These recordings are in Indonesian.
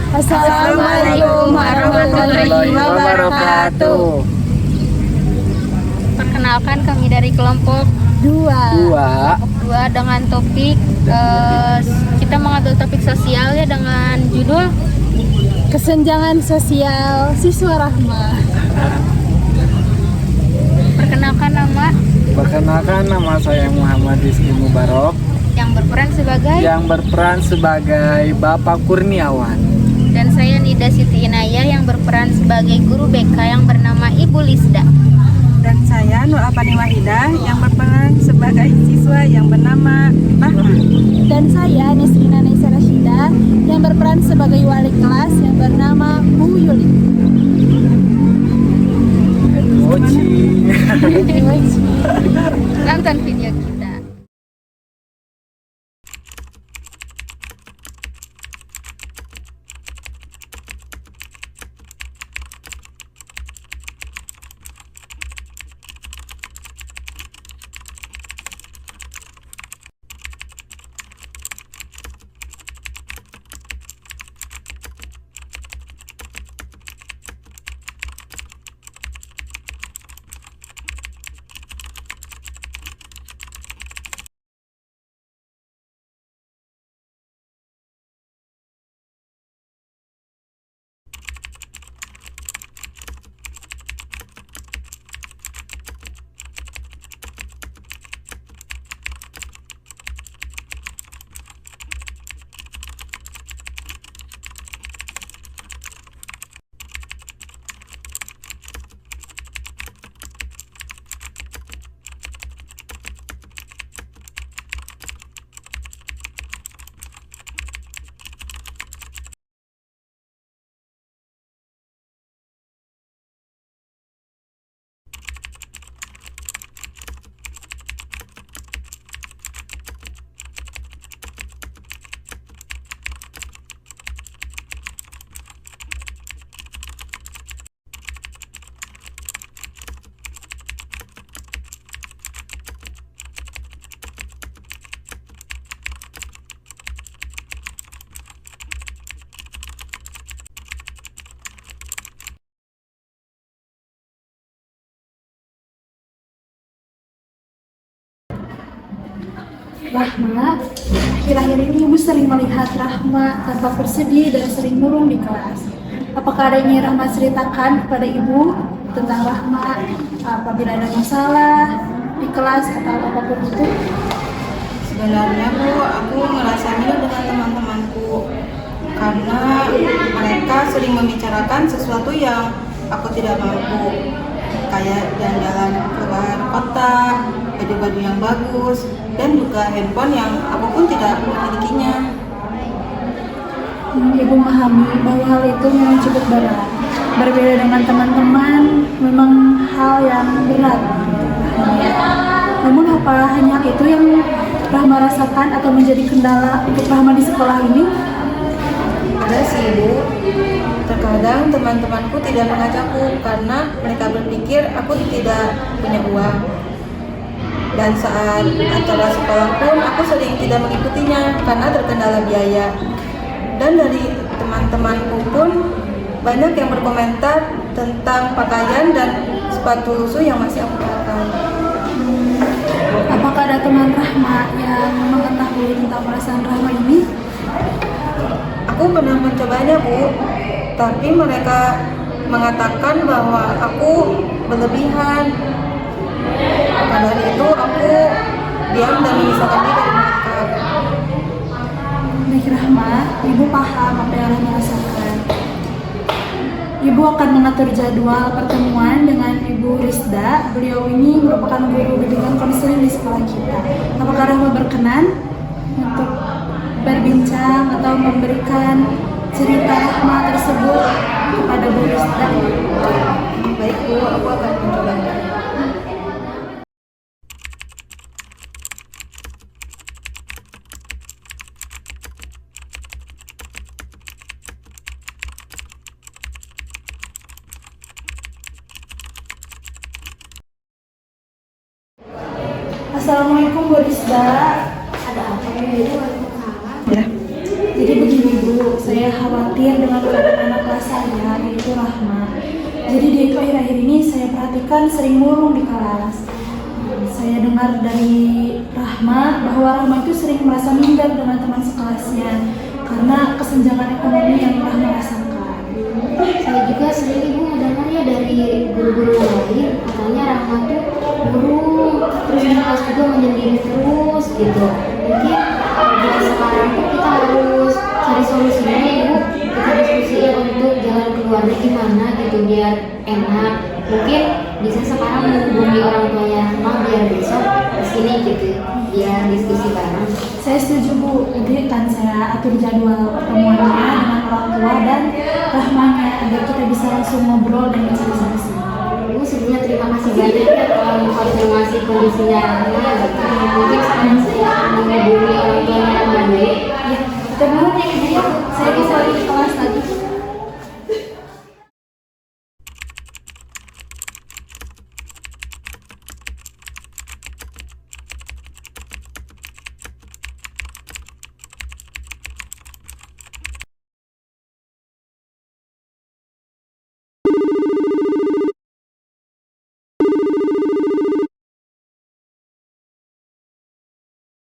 Assalamualaikum warahmatullahi wabarakatuh. Perkenalkan, kami dari kelompok Dua. dengan topik kita mengambil topik sosial ya dengan judul Kesenjangan Sosial Siswa Rahma. Perkenalkan nama saya Muhammad Rizky Mubarok yang berperan sebagai Bapak Kurniawan. dan saya Nida Siti Inayah yang berperan sebagai guru BK yang bernama Ibu Lisda. Dan saya Nur Apani Wahidah yang berperan sebagai siswa yang bernama Rahma. Dan saya Nisrina Naisa Rashida yang berperan sebagai wali kelas yang bernama Bu Yuli. Nonton video kita. Rahma, akhir-akhir ini Ibu sering melihat Rahma tanpa bersedih dan sering murung di kelas. Apakah ada yang ingin Rahma ceritakan kepada Ibu tentang Rahma apabila ada masalah di kelas atau apapun itu? Sebenarnya Bu, aku ngerasa milu dengan teman-temanku karena mereka sering membicarakan sesuatu yang aku tidak mampu, kayak jalan-jalan keluar kota, baju-baju yang bagus, dan juga handphone yang aku pun tidak memilikinya. Ibu memahami bahwa hal itu memang cukup berat. Berbeda dengan teman-teman, memang hal yang berat. Namun apa hanya itu yang Rahma rasakan atau menjadi kendala untuk Rahma di sekolah ini? Ada sih Bu, terkadang teman-temanku tidak mengajakku karena mereka berpikir aku tidak punya uang. Dan saat acara sekolah pun aku sering tidak mengikutinya karena terkendala biaya. Dan dari teman-temanku pun banyak yang berkomentar tentang pakaian dan sepatu lusuh yang masih aku pakai. Apakah ada teman Rahma yang mengetahui tentang perasaan Rahma ini? Aku pernah mencobanya Bu, tapi mereka mengatakan bahwa aku berlebihan. Maka dari itu aku diam dan memisahkan diri dari mereka. Baik Rahma, Ibu paham apa yang Rahma rasakan. Ibu akan mengatur jadwal pertemuan dengan Ibu Rizda. Beliau ini merupakan guru bimbingan konseling di sekolah kita. Apakah Rahma berkenan untuk berbincang atau memberikan cerita Rahma tersebut kepada Bu Rizda? Baik Bu, aku akan mencobanya. Assalamualaikum Bu Rizda. Ada apa ya? Ya. Jadi begini Bu, Ibu, saya khawatir dengan keadaan anak kelas saya, yaitu Rahma. Jadi dia itu akhir-akhir ini saya perhatikan sering murung di kelas. Saya dengar dari Rahma bahwa Rahma itu sering merasa minder dengan teman sekelasnya karena kesenjangan ekonomi yang Rahma rasakan. Saya juga sering ibu mendengar ya dari guru-guru yang lain, katanya Rahma tuh murung, terus di kelas juga menyendiri terus gitu. Mungkin jadi sekarang tuh kita harus cari solusinya ibu, kita diskusiin untuk jalan keluarnya gimana gitu biar enak. Mungkin bisa sekarang menghubungi orang tuanya Rahma biar besok kesini gitu, biar diskusi bareng. Saya setuju Bu, nanti akan saya atur jadwal pertemuannya dengan orang tua dan Rahmanya agar kita bisa langsung ngobrol dan mencari solusi. Ibu sebelumnya terima kasih banyak ya telah mengkonfirmasi kondisinya Rahma gitu. Mungkin sekarang saya akan menghubungi orang tuanya Rahma dulu. Ya, kita dulu ya Ibu ya, saya bisa di kelas lagi.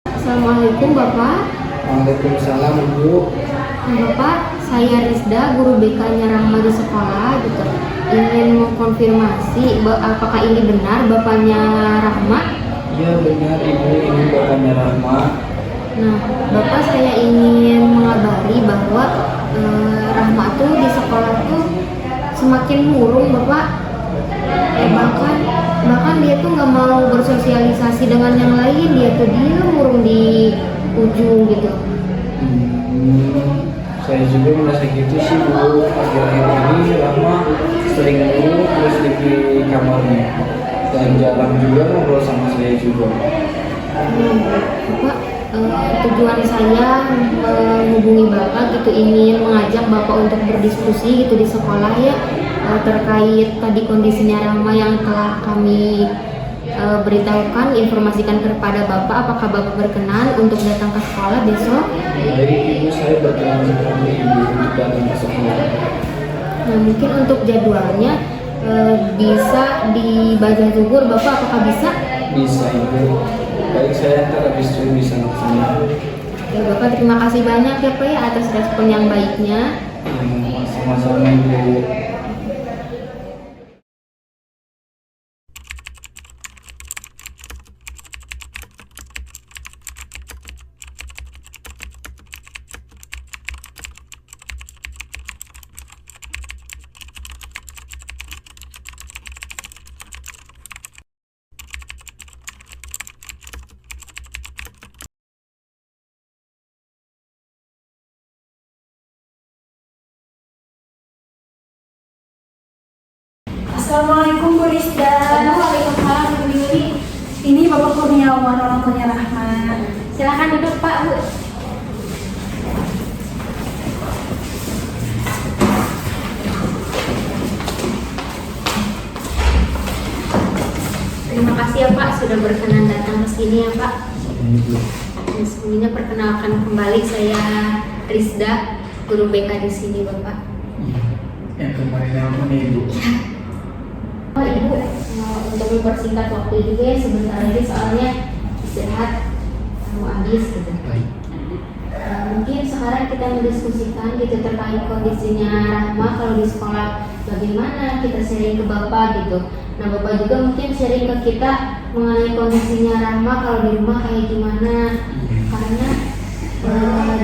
Assalamualaikum Bapak. Waalaikumsalam Ibu. Bapak, saya Rizda, guru BK-nya Rahma di sekolah gitu. Ingin mengkonfirmasi apakah ini benar bapaknya Rahma? Iya benar Ibu, ini bapaknya Rahma. Nah, Bapak saya ingin mengabari bahwa Rahma tuh di sekolah tuh semakin murung Bapak. Bahkan dia tuh nggak mau bersosialisasi dengan yang lain, dia tuh murung di ujung gitu. Saya juga merasa gitu sih Bu. Akhir-akhir ini Rahma sering mulu terus di kamarnya dan jarang juga ngobrol sama saya juga. Bapak, tujuan saya menghubungi Bapak gitu ingin mengajak Bapak untuk berdiskusi gitu di sekolah ya terkait tadi kondisinya Rahma yang telah kami beritahukan, informasikan kepada Bapak. Apakah Bapak berkenan untuk datang ke sekolah besok? Baik Ibu, saya berkenan sekali Ibu untuk datang ke sekolah. Nah mungkin untuk jadwalnya bisa dibaca zuhur Bapak, apakah bisa? Bisa Ibu. Baik, saya ntar habis itu bisa kesini. Ya Bapak, terima kasih banyak ya Pak ya atas respon yang baiknya. Sama-sama Ibu. Assalamualaikum Bu Rizda. Waalaikumsalam Bu Yuli. Ini Bapak Kurniawan, orang tuanya Rahma. Silahkan duduk Pak Bu. Terima kasih ya Pak sudah berkenan datang ke sini ya Pak. Dan sebelumnya perkenalkan kembali saya Rizda, guru BK di sini Bapak. Yang kemarin apa nih Ibu? Oh Ibu, untuk mempersingkat waktu juga ya sebentar lagi soalnya istirahat mau habis gitu. Baik. Mungkin sekarang kita mendiskusikan gitu terkait kondisinya Rahma kalau di sekolah bagaimana, kita sharing ke Bapak gitu. Nah Bapak juga mungkin sharing ke kita mengenai kondisinya Rahma kalau di rumah kayak gimana. Karena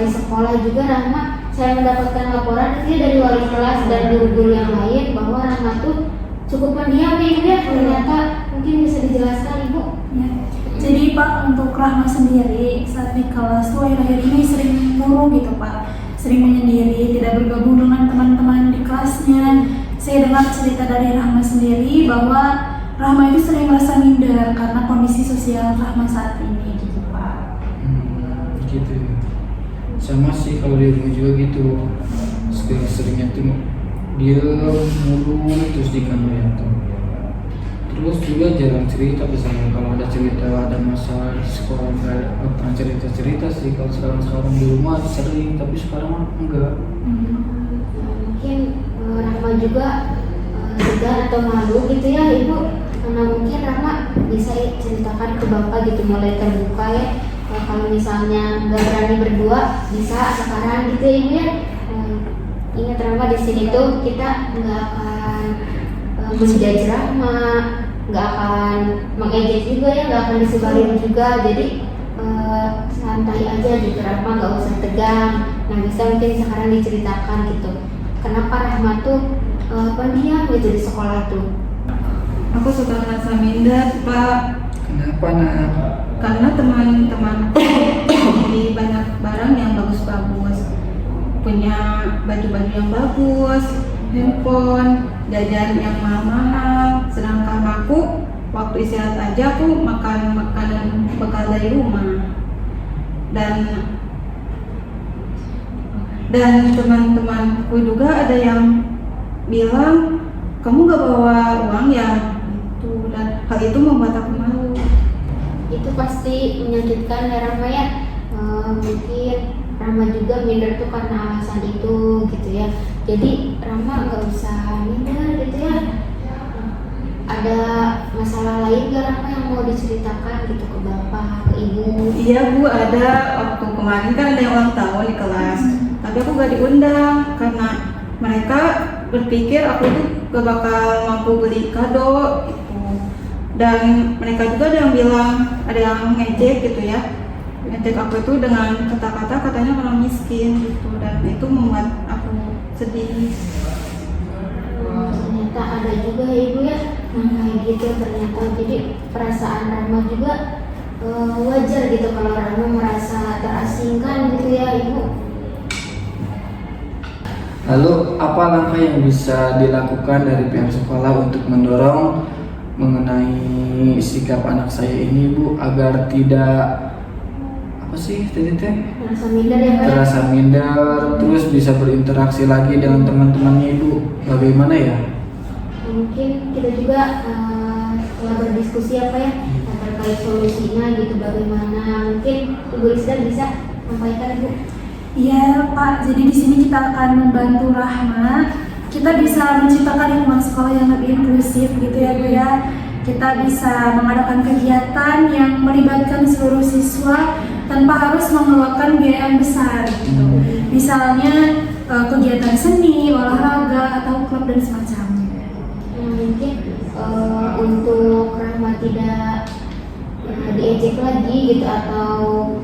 di sekolah juga Rahma, saya mendapatkan laporan dari wali kelas dan guru-guru yang lain bahwa Rahma tuh cukup pendiam ya Ibu ya. Ternyata mungkin bisa dijelaskan Ibu. Ya. Jadi Pak, untuk Rahma sendiri saat di kelas tuh akhir-akhir ini sering murung gitu Pak, sering menyendiri, tidak bergabung dengan teman-teman di kelasnya. Saya dengar cerita dari Rahma sendiri bahwa Rahma itu sering merasa minder karena kondisi sosial Rahma saat ini gitu Pak. Gitu. Sama sih kalau di rumah juga gitu. Seringnya tuh dia mulu terus di kamarnya tuh. Terus juga jarang cerita ke saya. Kalau ada cerita, ada masalah di sekolah nggak pernah cerita sih. Kalau sekarang di rumah sering, tapi sekarang enggak. Mungkin Rahma juga segan atau malu gitu ya ibu, karena mungkin Rahma bisa ceritakan ke bapak gitu, mulai terbuka ya. Kalau misalnya nggak berani berdua, bisa sekarang gitu ya ibu ya. Ingat Rahma, di sini tuh kita nggak akan menjudge Rahma, nggak akan mengejek juga ya, nggak akan disebarin juga. Jadi santai aja gitu Rahma, nggak usah tegang. Nah bisa mungkin sekarang diceritakan gitu, kenapa Rahma tuh pendiam gitu di sekolah tuh. Aku suka merasa minder, Pak. Kenapa nak? Karena teman-teman beli banyak barang yang bagus-bagus, punya baju-baju yang bagus, handphone, jajan yang mahal-mahal. Sedangkan aku waktu istirahat aja aku makan makanan bekal dari rumah. Dan teman-temanku juga ada yang bilang, kamu gak bawa uang ya? Gitu. Dan hal itu membuat aku malu. Itu pasti menyakitkan ya Rahma ya. Mungkin Rahma juga minder tuh karena alasan itu gitu ya. Jadi Rahma nggak usah minder gitu ya. Ada masalah lain gak Rahma yang mau diceritakan gitu ke bapak, ke ibu? Iya Bu, ada. Waktu kemarin kan ada yang ulang tahun di kelas, tapi aku gak diundang karena mereka berpikir aku tuh gak bakal mampu beli kado gitu. Dan mereka juga ada yang bilang, ada yang ngejek gitu ya, ngejek aku itu dengan kata-kata katanya orang miskin gitu, dan itu membuat aku sedih. Ternyata ada juga ya ibu ya yang kayak gitu ternyata. Jadi perasaan Rahma juga wajar gitu kalau Rahma merasa terasingkan gitu ya ibu. Lalu apa langkah yang bisa dilakukan dari pihak sekolah untuk mendorong mengenai sikap anak saya ini Bu, agar tidak Merasa minder ya Pak? terasa minder, terus bisa berinteraksi lagi dengan teman-temannya Ibu? Bagaimana ya? Mungkin kita juga setelah berdiskusi apa ya terkait solusinya gitu, bagaimana mungkin Ibu Rizda bisa sampaikan Bu. Iya Pak, jadi di sini kita akan membantu Rahma. Kita bisa menciptakan lingkungan sekolah yang lebih inklusif gitu ya Bu ya. Kita bisa mengadakan kegiatan yang melibatkan seluruh siswa tanpa harus mengeluarkan biaya yang besar gitu. Misalnya kegiatan seni, olahraga, atau klub dan semacamnya. Mungkin untuk Rahma tidak diejek lagi gitu, atau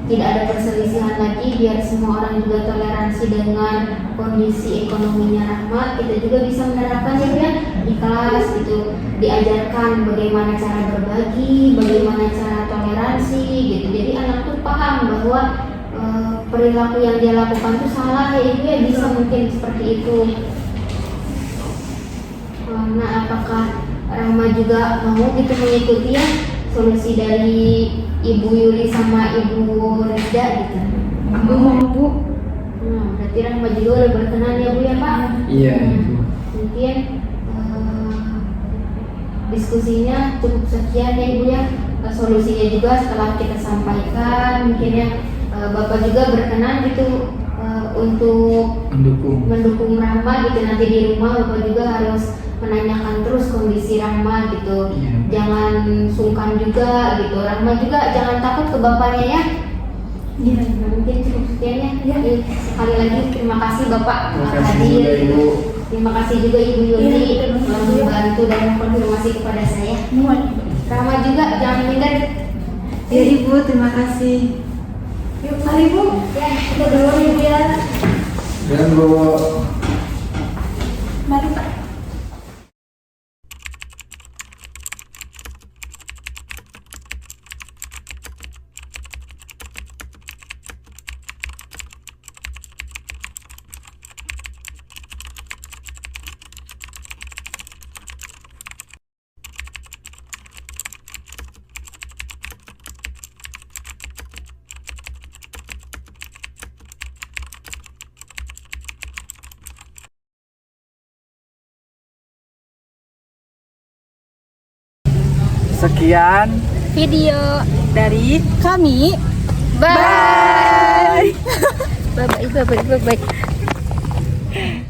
tidak ada perselisihan lagi, biar semua orang juga toleransi dengan kondisi ekonominya Rahma, kita juga bisa menerapkan ya di kelas gitu, diajarkan bagaimana cara berbagi, bagaimana cara toleransi gitu. Jadi anak tuh paham bahwa perilaku yang dia lakukan itu salah ya ibu ya, bisa mungkin seperti itu. Nah apakah Rahma juga mau gitu mengikuti ya solusi dari Ibu Yuli sama Ibu Rizda gitu? Aku mau Bu. Berarti Rahma juga udah berkenan ya Bu ya Pak? Iya Ibu. Mungkin diskusinya cukup sekian ya Ibu ya. Solusinya juga setelah kita sampaikan, mungkin ya Bapak juga berkenan gitu untuk mendukung Rahma gitu. Nanti di rumah Bapak juga harus menanyakan terus kondisi Rahma gitu. Jangan sungkan juga gitu. Rahma juga jangan takut ke bapaknya ya. Iya, mungkin cukup sekian ya. Sekali lagi terima kasih Bapak hadir. Terima kasih juga Ibu Yuli telah membantu dan konfirmasi kepada saya. Rahma juga jangan minder. Ya Ibu, terima kasih. Yuk, mari Bu. Ya, Kita dulu Ibu ya. Dan Bu. Mari Pak. Sekian video Dari kami. Bye. Bye bye bye bye bye.